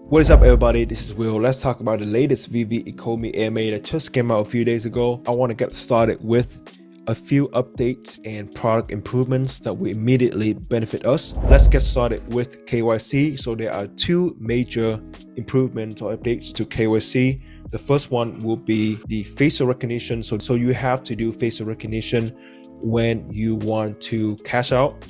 What is up, everybody? This is Will. Let's talk about the latest VeVe Ecomi AMA that just came out a few days ago. I want to get started with a few updates and product improvements that will immediately benefit us. Let's get started with KYC. So there are two major improvements or updates to KYC. The first one will be the facial recognition. So you have to do facial recognition when you want to cash out.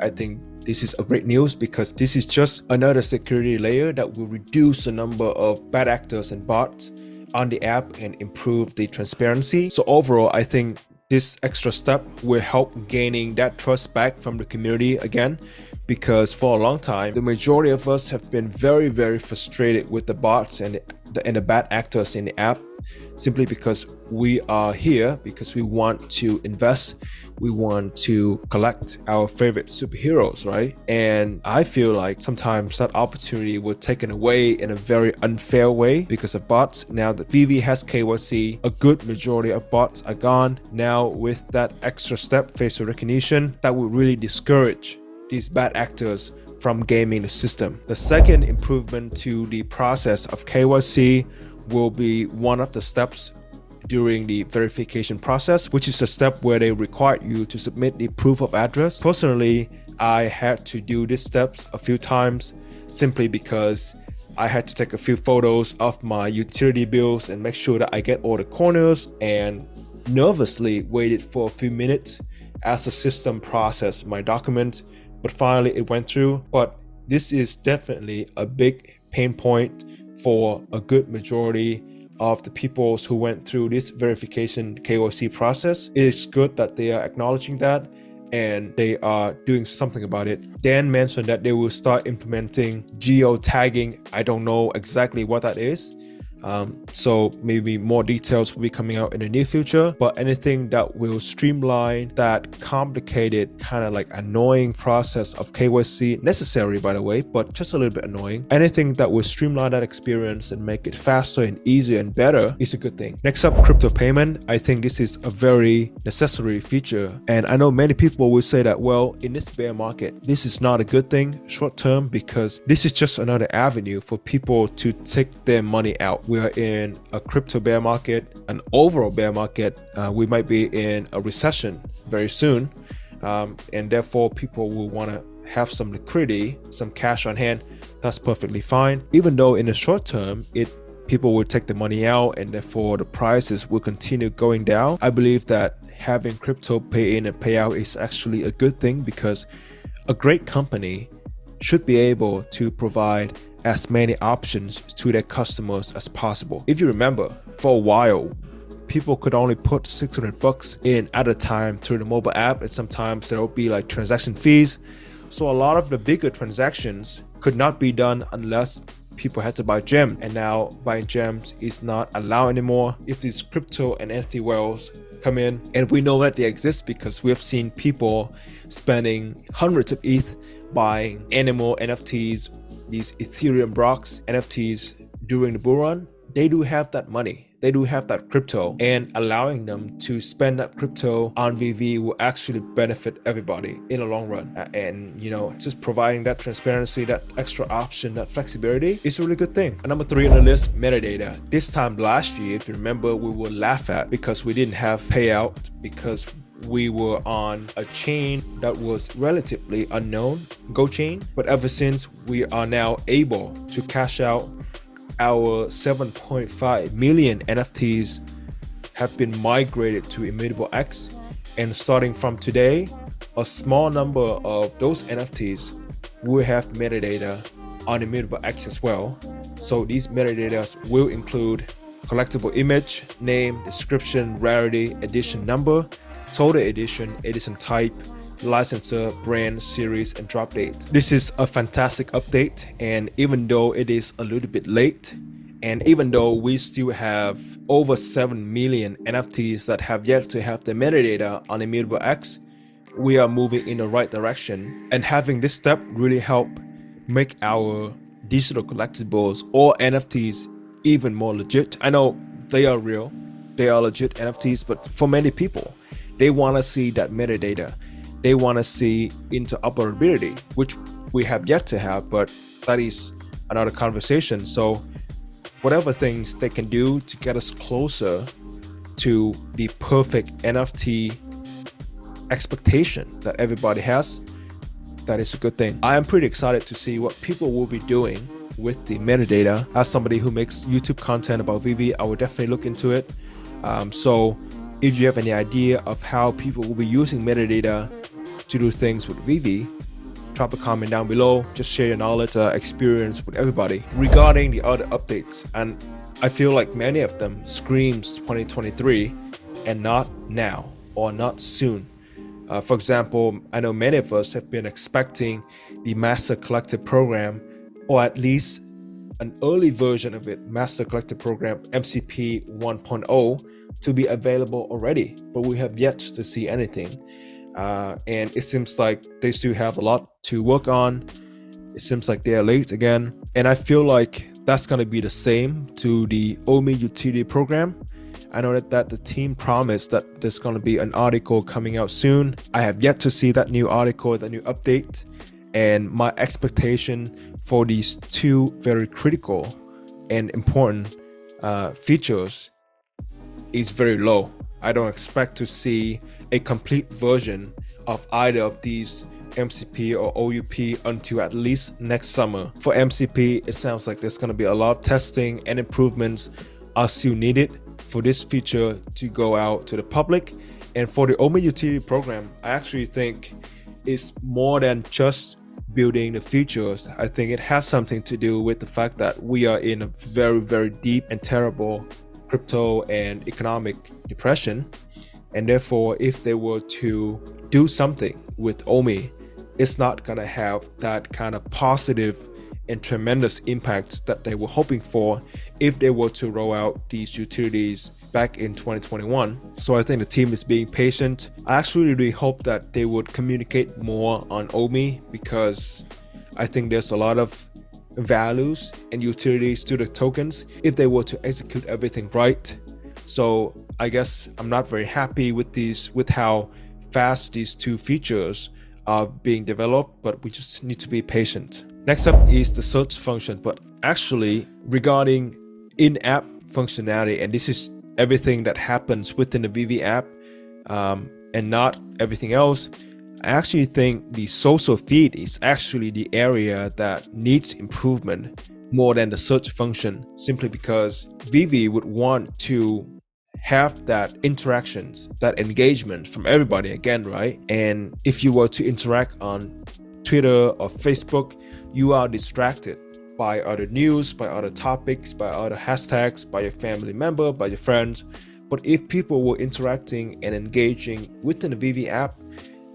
I think this is a great news because this is just another security layer that will reduce the number of bad actors and bots on the app and improve the transparency. So overall, I think this extra step will help gaining that trust back from the community again, because for a long time, the majority of us have been very frustrated with the bots and the bad actors in the app, simply because we are here because we want to invest, we want to collect our favorite superheroes, right? And I feel like sometimes that opportunity was taken away in a very unfair way because of bots. Now that VeVe has KYC, a good majority of bots are gone. Now with that extra step, facial recognition, that will really discourage these bad actors from gaming the system. The second improvement to the process of KYC will be one of the steps during the verification process, which is a step where they require you to submit the proof of address. Personally, I had to do these steps a few times simply because I had to take a few photos of my utility bills and make sure that I get all the corners, and nervously waited for a few minutes as the system processed my document. But finally it went through. But this is definitely a big pain point for a good majority of the people who went through this verification KYC process. It's good that they are acknowledging that and they are doing something about it. Dan mentioned that they will start implementing geo-tagging. I don't know exactly what that is. So maybe more details will be coming out in the near future, but anything that will streamline that complicated, kind of like annoying process of KYC, necessary by the way, but just a little bit annoying. Anything that will streamline that experience and make it faster and easier and better is a good thing. Next up, crypto payment. I think this is a very necessary feature. And I know many people will say that, well, in this bear market, this is not a good thing short term because this is just another avenue for people to take their money out. We are in a crypto bear market, an overall bear market. We might be in a recession very soon, and therefore people will want to have some liquidity, some cash on hand. That's perfectly fine. Even though in the short term, people will take the money out and therefore the prices will continue going down. I believe that having crypto pay in and pay out is actually a good thing because a great company should be able to provide as many options to their customers as possible. If you remember, for a while, people could only put $600 in at a time through the mobile app, and sometimes there will be like transaction fees. So a lot of the bigger transactions could not be done unless people had to buy gems, and now buying gems is not allowed anymore. If these crypto and NFT whales come in, and we know that they exist because we have seen people spending hundreds of ETH buying animal NFTs, these Ethereum blocks NFTs during the bull run. They do have that money, they do have that crypto, and allowing them to spend that crypto on VeVe will actually benefit everybody in the long run. And you know, just providing that transparency, that extra option, that flexibility is a really good thing. And number 3 on the list, metadata. This time last year, if you remember, we were laughed at because we didn't have payout because we were on a chain that was relatively unknown, Go chain. But ever since we are now able to cash out, our 7.5 million NFTs have been migrated to Immutable X, and starting from today, a small number of those NFTs will have metadata on Immutable X as well. So these metadata will include collectible image, name, description, rarity, edition number, total edition, edition type, licensor, brand, series, and drop date. This is a fantastic update, and even though it is a little bit late, and even though we still have over 7 million NFTs that have yet to have the metadata on Immutable X, we are moving in the right direction. And having this step really help make our digital collectibles or NFTs even more legit. I know they are real, they are legit NFTs, but for many people, they want to see that metadata. They want to see interoperability, which we have yet to have, but that is another conversation. So whatever things they can do to get us closer to the perfect NFT expectation that everybody has, that is a good thing. I am pretty excited to see what people will be doing with the metadata. As somebody who makes YouTube content about VeVe, I will definitely look into it. So if you have any idea of how people will be using metadata to do things with VeVe, drop a comment down below. Just share your knowledge, experience with everybody. Regarding the other updates, and I feel like many of them screams 2023 and not now or not soon. For example, I know many of us have been expecting the Master Collective Program, or at least an early version of it, Master Collective Program MCP 1.0, to be available already, but we have yet to see anything. And it seems like they still have a lot to work on. It seems like they are late again. And I feel like that's going to be the same to the Ecomi Utility Program. I know that the team promised that there's going to be an article coming out soon. I have yet to see that new article, that new update. And my expectation for these two very critical and important features is very low. I don't expect to see a complete version of either of these MCP or OUP until at least next summer. For MCP, it sounds like there's going to be a lot of testing and improvements are still needed for this feature to go out to the public. And for the Ecomi Utility Program, I actually think it's more than just building the features. I think it has something to do with the fact that we are in a very, very deep and terrible crypto and economic depression. And therefore, if they were to do something with Ecomi, it's not going to have that kind of positive and tremendous impact that they were hoping for if they were to roll out these utilities back in 2021. So I think the team is being patient. I actually really hope that they would communicate more on Ecomi, because I think there's a lot of values and utilities to the tokens if they were to execute everything right. So I guess I'm not very happy with how fast these two features are being developed, but we just need to be patient. Next up is the search function, but actually regarding in-app functionality, and this is everything that happens within the VeVe app and not everything else. I actually think the social feed is actually the area that needs improvement more than the search function, simply because VeVe would want to have that interactions, that engagement from everybody again, right? And if you were to interact on Twitter or Facebook, you are distracted by other news, by other topics, by other hashtags, by your family member, by your friends. But if people were interacting and engaging within the VeVe app,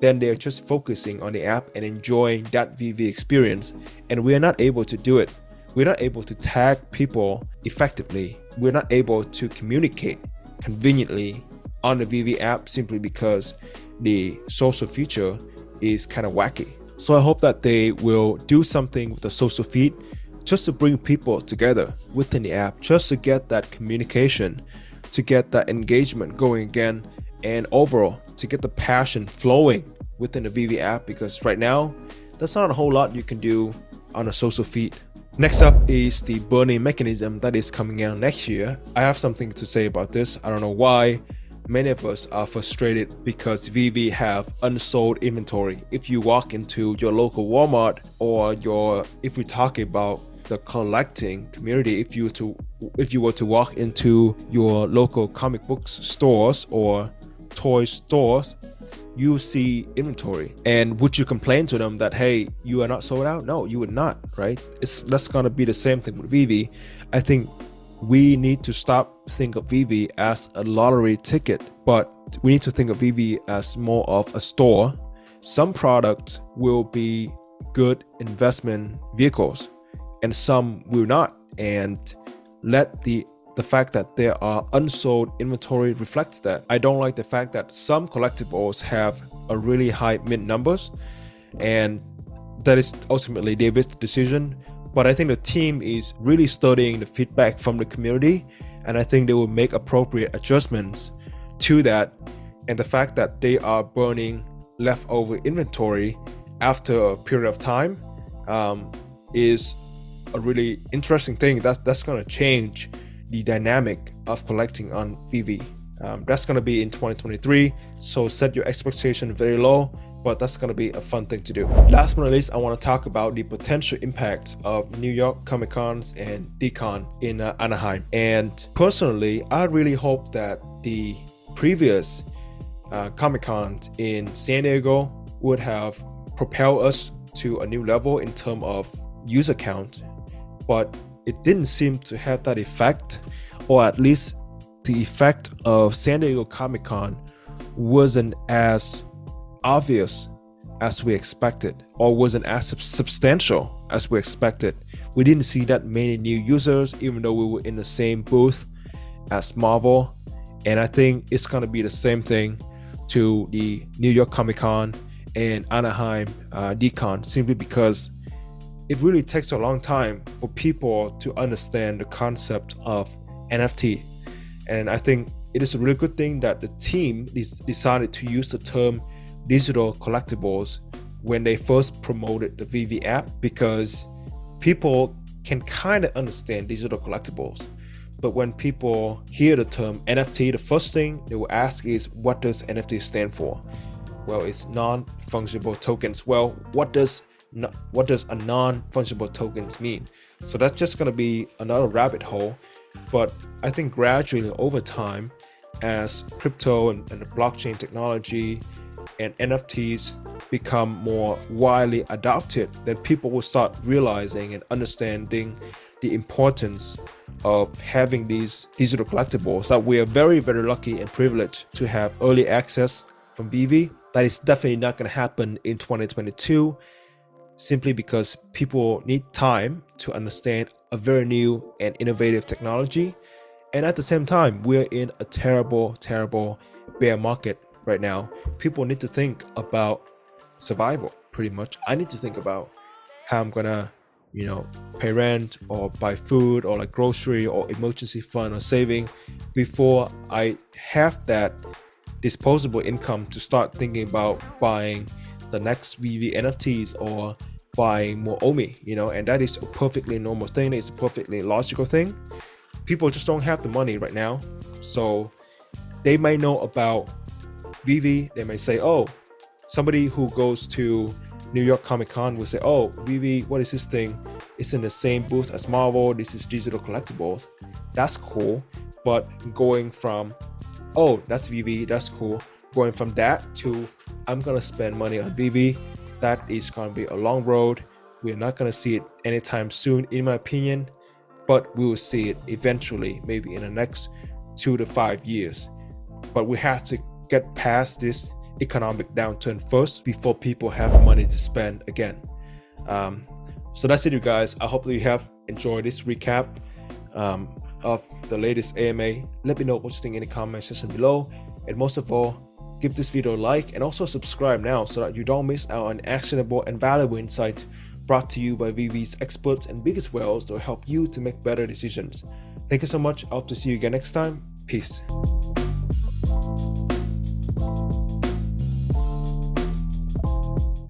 then they're just focusing on the app and enjoying that VeVe experience. And we're not able to do it. We're not able to tag people effectively. We're not able to communicate conveniently on the VeVe app simply because the social feature is kind of wacky. So I hope that they will do something with the social feed just to bring people together within the app, just to get that communication, to get that engagement going again, and overall to get the passion flowing within the VeVe app, because right now there's not a whole lot you can do on a social feed. Next up is the burning mechanism that is coming out next year. I have something to say about this. I don't know why. Many of us are frustrated because VeVe have unsold inventory. If you walk into your local Walmart, or if we talk about the collecting community, if you were to walk into your local comic books stores or toy stores, you see inventory. And would you complain to them that, hey, you are not sold out? No, you would not, right? That's gonna be the same thing with VeVe. I think we need to stop think of VeVe as a lottery ticket, but we need to think of VeVe as more of a store. Some products will be good investment vehicles and some will not, and let the fact that there are unsold inventory reflects that. I don't like the fact that some collectibles have a really high mint numbers, and that is ultimately David's decision. But I think the team is really studying the feedback from the community, and I think they will make appropriate adjustments to that. And the fact that they are burning leftover inventory after a period of time is a really interesting thing that's going to change the dynamic of collecting on VeVe. That's going to be in 2023, so set your expectation very low, but that's going to be a fun thing to do. Last but not least, I want to talk about the potential impact of New York Comic Cons and Dcon in Anaheim. And personally, I really hope that the previous Comic Cons in San Diego would have propelled us to a new level in terms of user count, but it didn't seem to have that effect, or at least the effect of San Diego Comic Con wasn't as obvious as we expected, or wasn't as substantial as we expected. We didn't see that many new users, even though we were in the same booth as Marvel. And I think it's going to be the same thing to the New York Comic Con and Anaheim Dcon, simply because it really takes a long time for people to understand the concept of NFT. And I think it is a really good thing that the team decided to use the term digital collectibles when they first promoted the VeVe app, because people can kind of understand digital collectibles. But when people hear the term NFT, the first thing they will ask is, what does NFT stand for? Well, it's non-fungible tokens. Well, what does a non-fungible tokens mean? So that's just going to be another rabbit hole. But I think gradually over time, as crypto and the blockchain technology and NFTs become more widely adopted, then people will start realizing and understanding the importance of having these digital collectibles that we are very, very lucky and privileged to have early access from VeVe. That is definitely not going to happen in 2022, simply because people need time to understand a very new and innovative technology. And at the same time, we're in a terrible, terrible bear market right now. People need to think about survival, pretty much. I need to think about how I'm gonna, pay rent or buy food or like grocery or emergency fund or saving before I have that disposable income to start thinking about buying the next VeVe NFTs or buying more OMI, and that is a perfectly normal thing. It's a perfectly logical thing. People just don't have the money right now. So they may know about VeVe. They may say, oh, somebody who goes to New York Comic Con will say, oh, VeVe, what is this thing? It's in the same booth as Marvel. This is digital collectibles. That's cool. But going from, oh, that's VeVe, that's cool, going from that to I'm gonna spend money on VeVe, that is gonna be a long road. We're not gonna see it anytime soon, in my opinion, but we will see it eventually, maybe in the next 2 to 5 years. But we have to get past this economic downturn first before people have money to spend again. So that's it, you guys. I hope that you have enjoyed this recap of the latest AMA. Let me know what you think in the comment section below, and most of all, give this video a like and also subscribe now so that you don't miss out on actionable and valuable insights brought to you by VeVe's experts and biggest whales that will help you to make better decisions. Thank you so much. I hope to see you again next time. Peace.